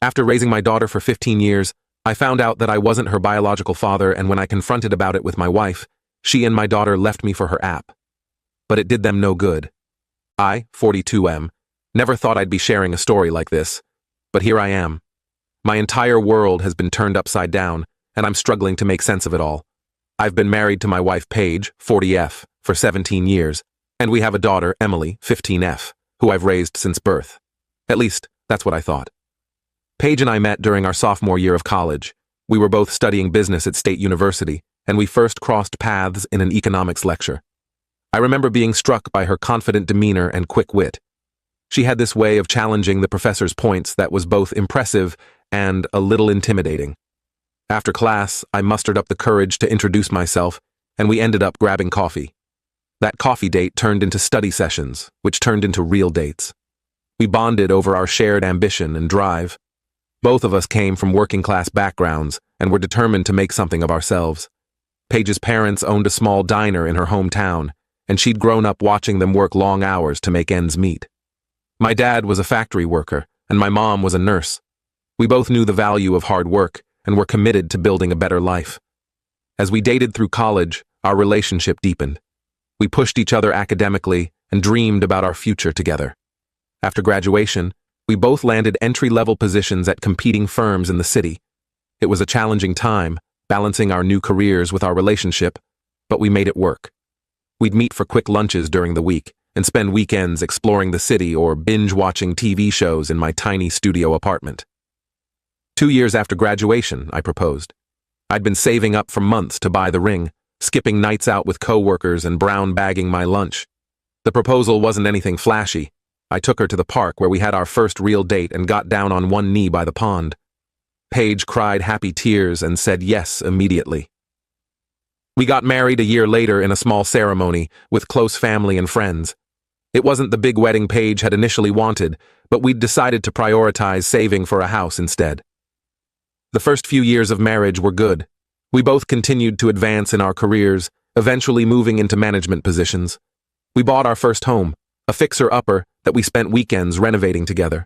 After raising my daughter for 15 years, I found out that I wasn't her biological father, and when I confronted about it with my wife, she and my daughter left me for her app. But it did them no good. I, 42M, never thought I'd be sharing a story like this, but here I am. My entire world has been turned upside down, and I'm struggling to make sense of it all. I've been married to my wife Paige, 40F, for 17 years, and we have a daughter, Emily, 15F, who I've raised since birth. At least, that's what I thought. Paige and I met during our sophomore year of college. We were both studying business at State University, and we first crossed paths in an economics lecture. I remember being struck by her confident demeanor and quick wit. She had this way of challenging the professor's points that was both impressive and a little intimidating. After class, I mustered up the courage to introduce myself, and we ended up grabbing coffee. That coffee date turned into study sessions, which turned into real dates. We bonded over our shared ambition and drive. Both of us came from working-class backgrounds and were determined to make something of ourselves. Paige's parents owned a small diner in her hometown, and she'd grown up watching them work long hours to make ends meet. My dad was a factory worker, and my mom was a nurse. We both knew the value of hard work and were committed to building a better life. As we dated through college, our relationship deepened. We pushed each other academically and dreamed about our future together. After graduation, we both landed entry-level positions at competing firms in the city. It was a challenging time, balancing our new careers with our relationship, but we made it work. We'd meet for quick lunches during the week and spend weekends exploring the city or binge-watching TV shows in my tiny studio apartment. 2 years after graduation, I proposed. I'd been saving up for months to buy the ring, skipping nights out with coworkers and brown-bagging my lunch. The proposal wasn't anything flashy. I took her to the park where we had our first real date and got down on one knee by the pond. Paige cried happy tears and said yes immediately. We got married a year later in a small ceremony with close family and friends. It wasn't the big wedding Paige had initially wanted, but we'd decided to prioritize saving for a house instead. The first few years of marriage were good. We both continued to advance in our careers, eventually moving into management positions. We bought our first home, a fixer-upper that we spent weekends renovating together.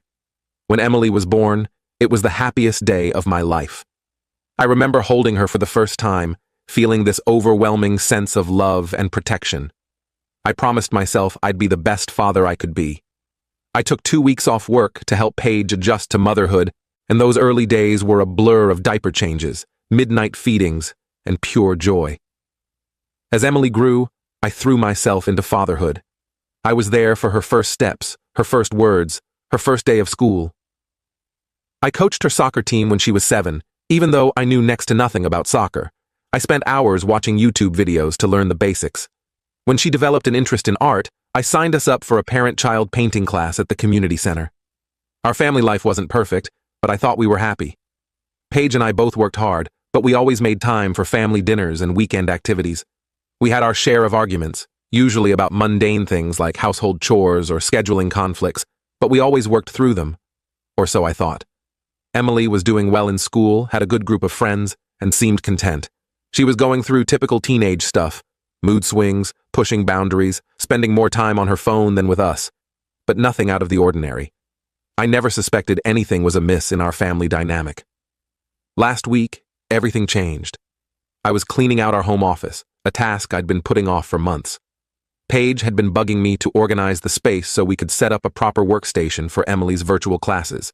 When Emily was born, it was the happiest day of my life. I remember holding her for the first time, feeling this overwhelming sense of love and protection. I promised myself I'd be the best father I could be. I took 2 weeks off work to help Paige adjust to motherhood, and those early days were a blur of diaper changes, midnight feedings, and pure joy. As Emily grew, I threw myself into fatherhood. I was there for her first steps, her first words, her first day of school. I coached her soccer team when she was 7, even though I knew next to nothing about soccer. I spent hours watching YouTube videos to learn the basics. When she developed an interest in art, I signed us up for a parent-child painting class at the community center. Our family life wasn't perfect, but I thought we were happy. Paige and I both worked hard, but we always made time for family dinners and weekend activities. We had our share of arguments, usually about mundane things like household chores or scheduling conflicts, but we always worked through them. Or so I thought. Emily was doing well in school, had a good group of friends, and seemed content. She was going through typical teenage stuff, mood swings, pushing boundaries, spending more time on her phone than with us, but nothing out of the ordinary. I never suspected anything was amiss in our family dynamic. Last week, everything changed. I was cleaning out our home office, a task I'd been putting off for months. Paige had been bugging me to organize the space so we could set up a proper workstation for Emily's virtual classes.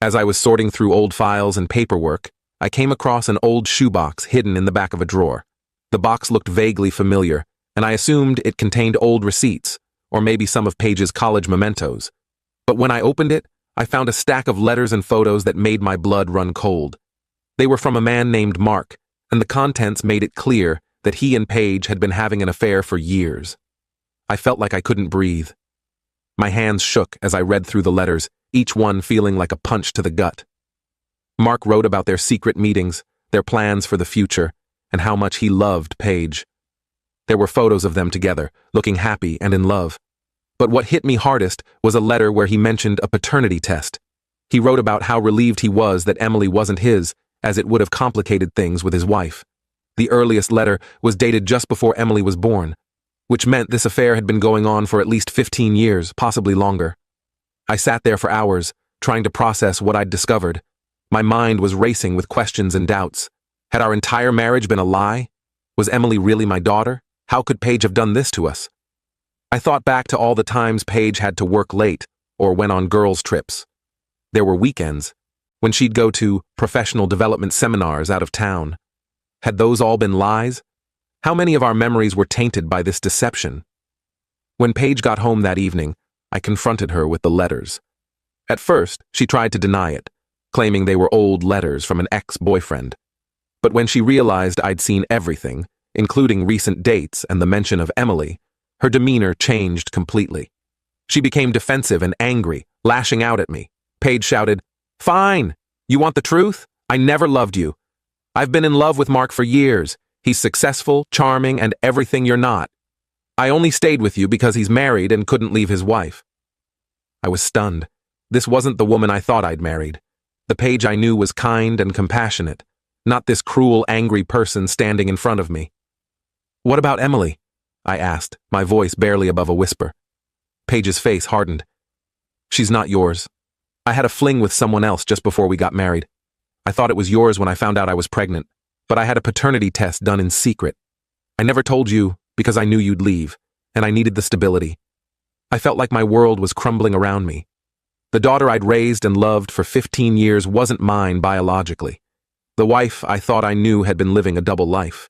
As I was sorting through old files and paperwork, I came across an old shoebox hidden in the back of a drawer. The box looked vaguely familiar, and I assumed it contained old receipts, or maybe some of Paige's college mementos. But when I opened it, I found a stack of letters and photos that made my blood run cold. They were from a man named Mark, and the contents made it clear that he and Paige had been having an affair for years. I felt like I couldn't breathe. My hands shook as I read through the letters, each one feeling like a punch to the gut. Mark wrote about their secret meetings, their plans for the future, and how much he loved Paige. There were photos of them together, looking happy and in love. But what hit me hardest was a letter where he mentioned a paternity test. He wrote about how relieved he was that Emily wasn't his, as it would have complicated things with his wife. The earliest letter was dated just before Emily was born, which meant this affair had been going on for at least 15 years, possibly longer. I sat there for hours, trying to process what I'd discovered. My mind was racing with questions and doubts. Had our entire marriage been a lie? Was Emily really my daughter? How could Paige have done this to us? I thought back to all the times Paige had to work late or went on girls' trips. There were weekends when she'd go to professional development seminars out of town. Had those all been lies? How many of our memories were tainted by this deception? When Paige got home that evening, I confronted her with the letters. At first, she tried to deny it, claiming they were old letters from an ex-boyfriend. But when she realized I'd seen everything, including recent dates and the mention of Emily, her demeanor changed completely. She became defensive and angry, lashing out at me. Paige shouted, "Fine! You want the truth? I never loved you. I've been in love with Mark for years. He's successful, charming, and everything you're not. I only stayed with you because he's married and couldn't leave his wife." I was stunned. This wasn't the woman I thought I'd married. The Paige I knew was kind and compassionate, not this cruel, angry person standing in front of me. "What about Emily?" I asked, my voice barely above a whisper. Paige's face hardened. "She's not yours. I had a fling with someone else just before we got married. I thought it was yours when I found out I was pregnant, but I had a paternity test done in secret. I never told you because I knew you'd leave, and I needed the stability. I felt like my world was crumbling around me. The daughter I'd raised and loved for 15 years wasn't mine biologically. The wife I thought I knew had been living a double life.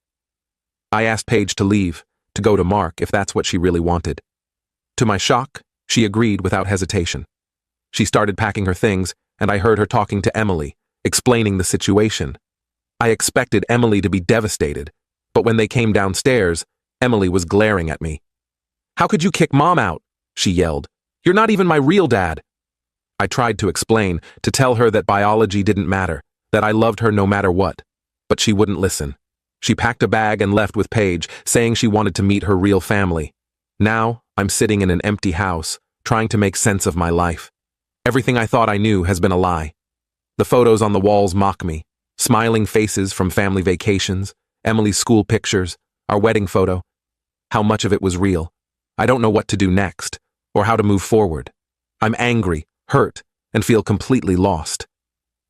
I asked Paige to leave, to go to Mark if that's what she really wanted. To my shock, she agreed without hesitation. She started packing her things, and I heard her talking to Emily, explaining the situation. I expected Emily to be devastated, but when they came downstairs, Emily was glaring at me. "How could you kick Mom out?" she yelled. "You're not even my real dad." I tried to explain, to tell her that biology didn't matter, that I loved her no matter what, but she wouldn't listen. She packed a bag and left with Paige, saying she wanted to meet her real family. Now, I'm sitting in an empty house, trying to make sense of my life. Everything I thought I knew has been a lie. The photos on the walls mock me. Smiling faces from family vacations, Emily's school pictures, our wedding photo. How much of it was real? I don't know what to do next, or how to move forward. I'm angry, hurt, and feel completely lost.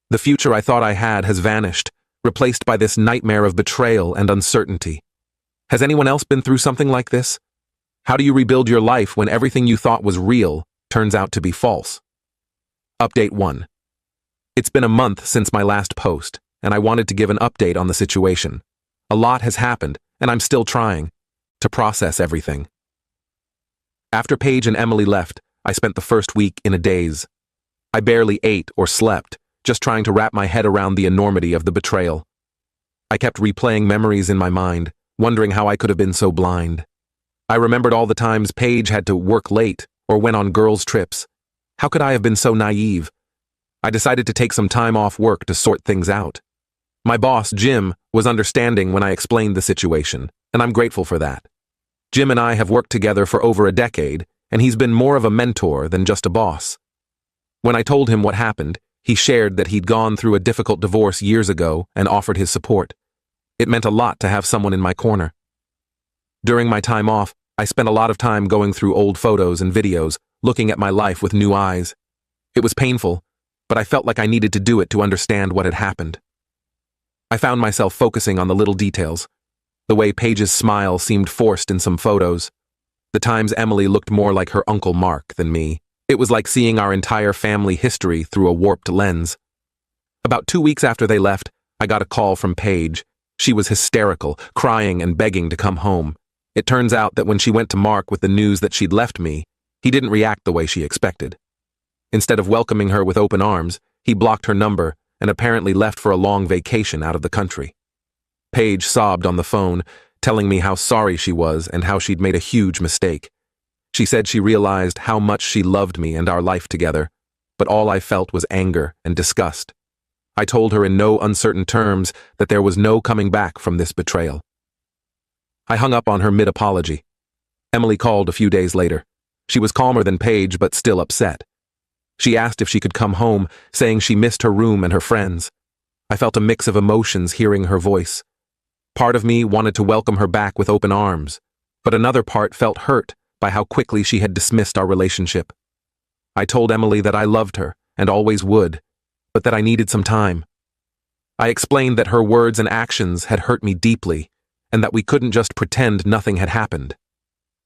The future I thought I had has vanished, replaced by this nightmare of betrayal and uncertainty. Has anyone else been through something like this? How do you rebuild your life when everything you thought was real turns out to be false? Update 1. It's been a month since my last post, and I wanted to give an update on the situation. A lot has happened, and I'm still trying to process everything. After Paige and Emily left, I spent the first week in a daze. I barely ate or slept, just trying to wrap my head around the enormity of the betrayal. I kept replaying memories in my mind, wondering how I could have been so blind. I remembered all the times Paige had to work late or went on girls' trips. How could I have been so naive? I decided to take some time off work to sort things out. My boss, Jim, was understanding when I explained the situation, and I'm grateful for that. Jim and I have worked together for over a decade, and he's been more of a mentor than just a boss. When I told him what happened, he shared that he'd gone through a difficult divorce years ago and offered his support. It meant a lot to have someone in my corner. During my time off, I spent a lot of time going through old photos and videos, looking at my life with new eyes. It was painful, but I felt like I needed to do it to understand what had happened. I found myself focusing on the little details. The way Paige's smile seemed forced in some photos. The times Emily looked more like her Uncle Mark than me. It was like seeing our entire family history through a warped lens. About 2 weeks after they left, I got a call from Paige. She was hysterical, crying and begging to come home. It turns out that when she went to Mark with the news that she'd left me, he didn't react the way she expected. Instead of welcoming her with open arms, he blocked her number and apparently left for a long vacation out of the country. Paige sobbed on the phone, telling me how sorry she was and how she'd made a huge mistake. She said she realized how much she loved me and our life together, but all I felt was anger and disgust. I told her in no uncertain terms that there was no coming back from this betrayal. I hung up on her mid-apology. Emily called a few days later. She was calmer than Paige, but still upset. She asked if she could come home, saying she missed her room and her friends. I felt a mix of emotions hearing her voice. Part of me wanted to welcome her back with open arms, but another part felt hurt by how quickly she had dismissed our relationship. I told Emily that I loved her, and always would, but that I needed some time. I explained that her words and actions had hurt me deeply, and that we couldn't just pretend nothing had happened.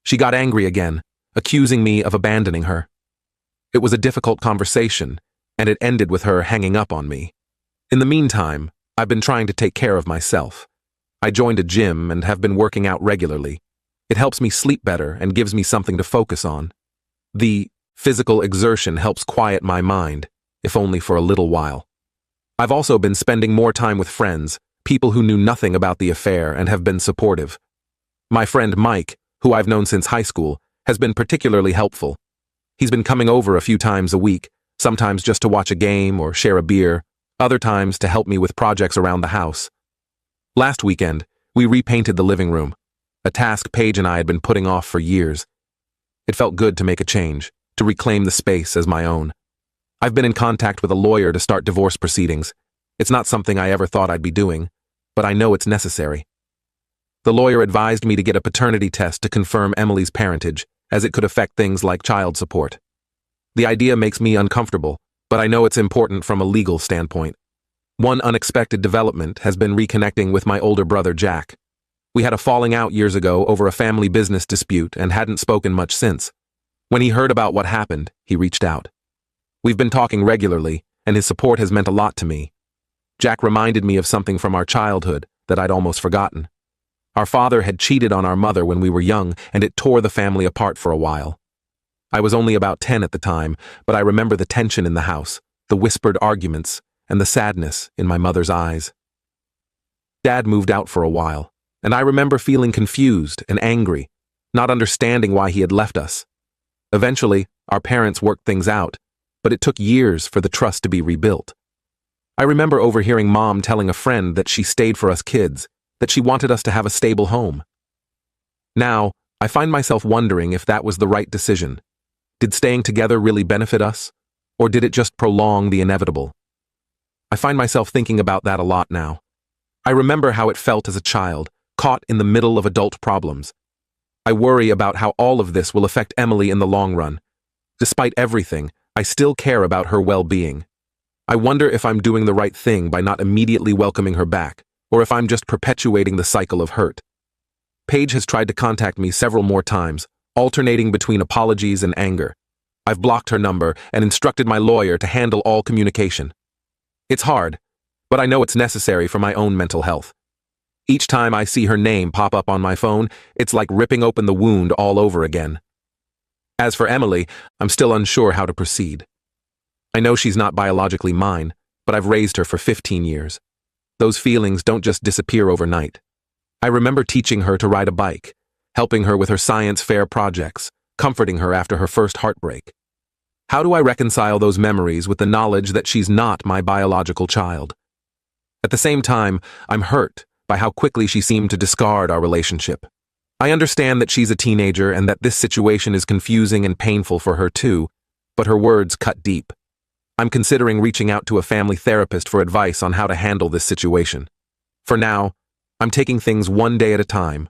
She got angry again, accusing me of abandoning her. It was a difficult conversation, and it ended with her hanging up on me. In the meantime, I've been trying to take care of myself. I joined a gym and have been working out regularly. It helps me sleep better and gives me something to focus on. The physical exertion helps quiet my mind, if only for a little while. I've also been spending more time with friends, people who knew nothing about the affair and have been supportive. My friend Mike, who I've known since high school, has been particularly helpful. He's been coming over a few times a week, sometimes just to watch a game or share a beer, other times to help me with projects around the house. Last weekend, we repainted the living room, a task Paige and I had been putting off for years. It felt good to make a change, to reclaim the space as my own. I've been in contact with a lawyer to start divorce proceedings. It's not something I ever thought I'd be doing, but I know it's necessary. The lawyer advised me to get a paternity test to confirm Emily's parentage, as it could affect things like child support. The idea makes me uncomfortable, but I know it's important from a legal standpoint. One unexpected development has been reconnecting with my older brother Jack. We had a falling out years ago over a family business dispute and hadn't spoken much since. When he heard about what happened, he reached out. We've been talking regularly, and his support has meant a lot to me. Jack reminded me of something from our childhood that I'd almost forgotten. Our father had cheated on our mother when we were young, and it tore the family apart for a while. I was only about 10 at the time, but I remember the tension in the house, the whispered arguments, and the sadness in my mother's eyes. Dad moved out for a while, and I remember feeling confused and angry, not understanding why he had left us. Eventually, our parents worked things out, but it took years for the trust to be rebuilt. I remember overhearing Mom telling a friend that she stayed for us kids, that she wanted us to have a stable home. Now, I find myself wondering if that was the right decision. Did staying together really benefit us, or did it just prolong the inevitable? I find myself thinking about that a lot now. I remember how it felt as a child, caught in the middle of adult problems. I worry about how all of this will affect Emily in the long run. Despite everything, I still care about her well-being. I wonder if I'm doing the right thing by not immediately welcoming her back, or if I'm just perpetuating the cycle of hurt. Paige has tried to contact me several more times, alternating between apologies and anger. I've blocked her number and instructed my lawyer to handle all communication. It's hard, but I know it's necessary for my own mental health. Each time I see her name pop up on my phone, it's like ripping open the wound all over again. As for Emily, I'm still unsure how to proceed. I know she's not biologically mine, but I've raised her for 15 years. Those feelings don't just disappear overnight. I remember teaching her to ride a bike, helping her with her science fair projects, comforting her after her first heartbreak. How do I reconcile those memories with the knowledge that she's not my biological child? At the same time, I'm hurt by how quickly she seemed to discard our relationship. I understand that she's a teenager and that this situation is confusing and painful for her too, but her words cut deep. I'm considering reaching out to a family therapist for advice on how to handle this situation. For now, I'm taking things one day at a time.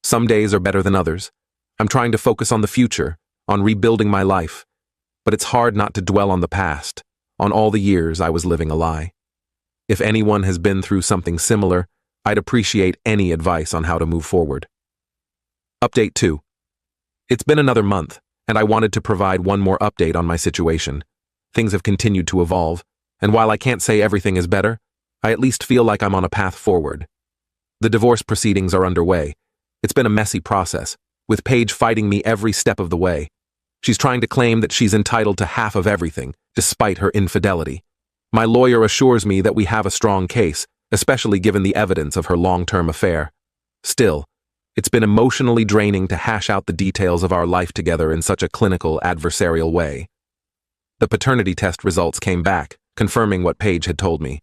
Some days are better than others. I'm trying to focus on the future, on rebuilding my life, but it's hard not to dwell on the past, on all the years I was living a lie. If anyone has been through something similar, I'd appreciate any advice on how to move forward. Update 2. It's been another month, and I wanted to provide one more update on my situation. Things have continued to evolve, and while I can't say everything is better, I at least feel like I'm on a path forward. The divorce proceedings are underway. It's been a messy process, with Paige fighting me every step of the way. She's trying to claim that she's entitled to half of everything, despite her infidelity. My lawyer assures me that we have a strong case, especially given the evidence of her long-term affair. Still, it's been emotionally draining to hash out the details of our life together in such a clinical, adversarial way. The paternity test results came back, confirming what Paige had told me.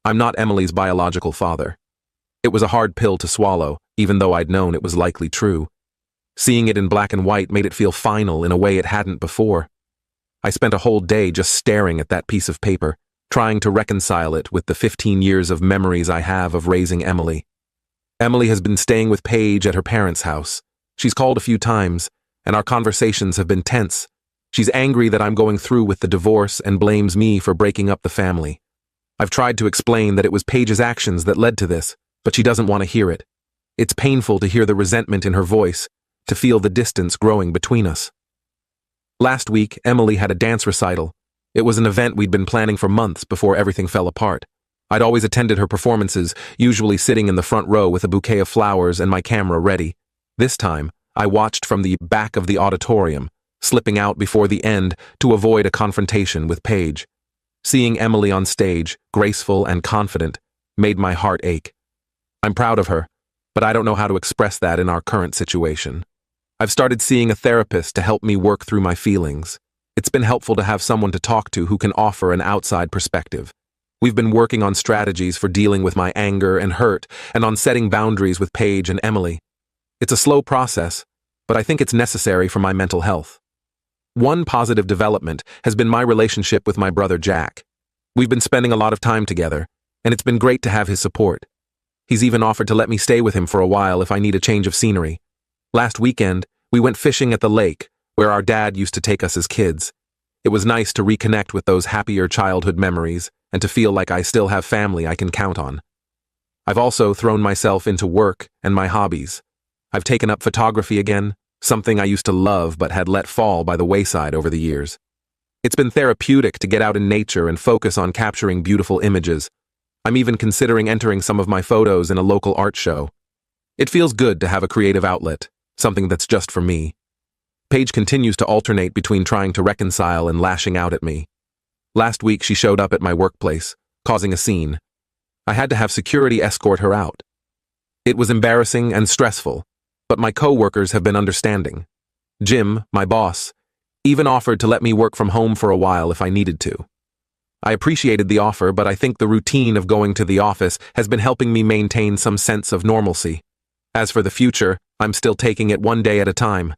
I'm not Emily's biological father. It was a hard pill to swallow, even though I'd known it was likely true. Seeing it in black and white made it feel final in a way it hadn't before. I spent a whole day just staring at that piece of paper, trying to reconcile it with the 15 years of memories I have of raising Emily. Emily has been staying with Paige at her parents' house. She's called a few times, and our conversations have been tense, She's angry that I'm going through with the divorce and blames me for breaking up the family. I've tried to explain that it was Paige's actions that led to this, but she doesn't want to hear it. It's painful to hear the resentment in her voice, to feel the distance growing between us. Last week, Emily had a dance recital. It was an event we'd been planning for months before everything fell apart. I'd always attended her performances, usually sitting in the front row with a bouquet of flowers and my camera ready. This time, I watched from the back of the auditorium, slipping out before the end to avoid a confrontation with Paige. Seeing Emily on stage, graceful and confident, made my heart ache. I'm proud of her, but I don't know how to express that in our current situation. I've started seeing a therapist to help me work through my feelings. It's been helpful to have someone to talk to who can offer an outside perspective. We've been working on strategies for dealing with my anger and hurt, and on setting boundaries with Paige and Emily. It's a slow process, but I think it's necessary for my mental health. One positive development has been my relationship with my brother Jack. We've been spending a lot of time together, and it's been great to have his support. He's even offered to let me stay with him for a while if I need a change of scenery. Last weekend, we went fishing at the lake, where our dad used to take us as kids. It was nice to reconnect with those happier childhood memories and to feel like I still have family I can count on. I've also thrown myself into work and my hobbies. I've taken up photography again, something I used to love but had let fall by the wayside over the years. It's been therapeutic to get out in nature and focus on capturing beautiful images. I'm even considering entering some of my photos in a local art show. It feels good to have a creative outlet, something that's just for me. Paige continues to alternate between trying to reconcile and lashing out at me. Last week she showed up at my workplace, causing a scene. I had to have security escort her out. It was embarrassing and stressful, but my co-workers have been understanding. Jim, my boss, even offered to let me work from home for a while if I needed to. I appreciated the offer, but I think the routine of going to the office has been helping me maintain some sense of normalcy. As for the future, I'm still taking it one day at a time.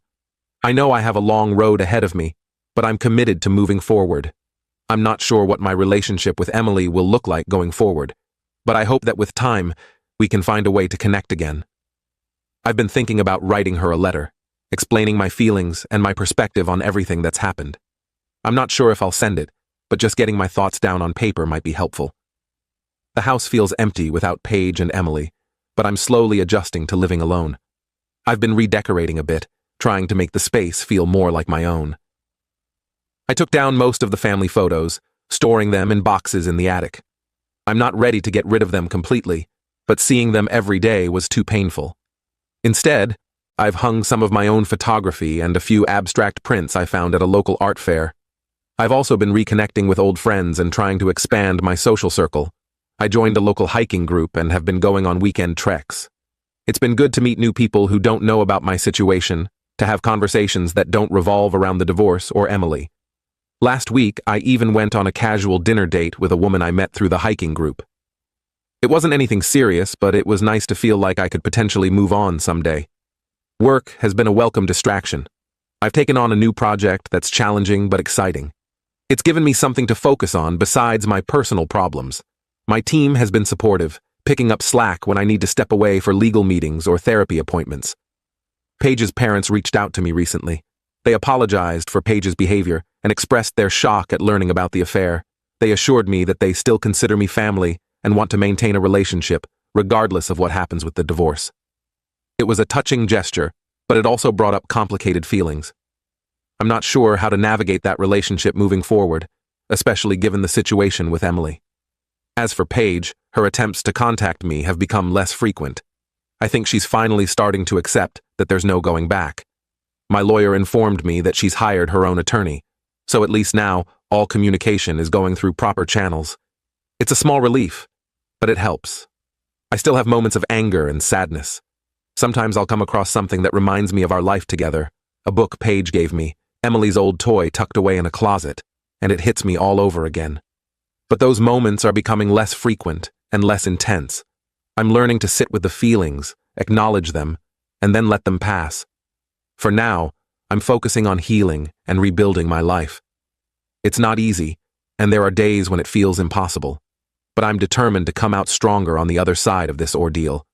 I know I have a long road ahead of me, but I'm committed to moving forward. I'm not sure what my relationship with Emily will look like going forward, but I hope that with time, we can find a way to connect again. I've been thinking about writing her a letter, explaining my feelings and my perspective on everything that's happened. I'm not sure if I'll send it, but just getting my thoughts down on paper might be helpful. The house feels empty without Paige and Emily, but I'm slowly adjusting to living alone. I've been redecorating a bit, trying to make the space feel more like my own. I took down most of the family photos, storing them in boxes in the attic. I'm not ready to get rid of them completely, but seeing them every day was too painful. Instead, I've hung some of my own photography and a few abstract prints I found at a local art fair. I've also been reconnecting with old friends and trying to expand my social circle. I joined a local hiking group and have been going on weekend treks. It's been good to meet new people who don't know about my situation, to have conversations that don't revolve around the divorce or Emily. Last week, I even went on a casual dinner date with a woman I met through the hiking group. It wasn't anything serious, but it was nice to feel like I could potentially move on someday. Work has been a welcome distraction. I've taken on a new project that's challenging but exciting. It's given me something to focus on besides my personal problems. My team has been supportive, picking up slack when I need to step away for legal meetings or therapy appointments. Paige's parents reached out to me recently. They apologized for Paige's behavior and expressed their shock at learning about the affair. They assured me that they still consider me family and want to maintain a relationship, regardless of what happens with the divorce. It was a touching gesture, but it also brought up complicated feelings. I'm not sure how to navigate that relationship moving forward, especially given the situation with Emily. As for Paige, her attempts to contact me have become less frequent. I think she's finally starting to accept that there's no going back. My lawyer informed me that she's hired her own attorney, so at least now all communication is going through proper channels. It's a small relief, but it helps. I still have moments of anger and sadness. Sometimes I'll come across something that reminds me of our life together, a book Paige gave me, Emily's old toy tucked away in a closet, and it hits me all over again. But those moments are becoming less frequent and less intense. I'm learning to sit with the feelings, acknowledge them, and then let them pass. For now, I'm focusing on healing and rebuilding my life. It's not easy, and there are days when it feels impossible, but I'm determined to come out stronger on the other side of this ordeal.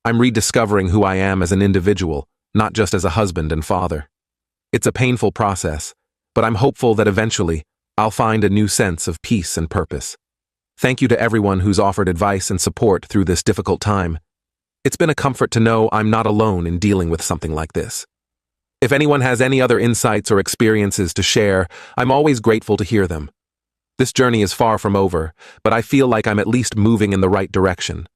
I'm rediscovering who I am as an individual, not just as a husband and father. It's a painful process, but I'm hopeful that eventually I'll find a new sense of peace and purpose. Thank you to everyone who's offered advice and support through this difficult time. It's been a comfort to know I'm not alone in dealing with something like this. If anyone has any other insights or experiences to share, I'm always grateful to hear them. This journey is far from over, but I feel like I'm at least moving in the right direction.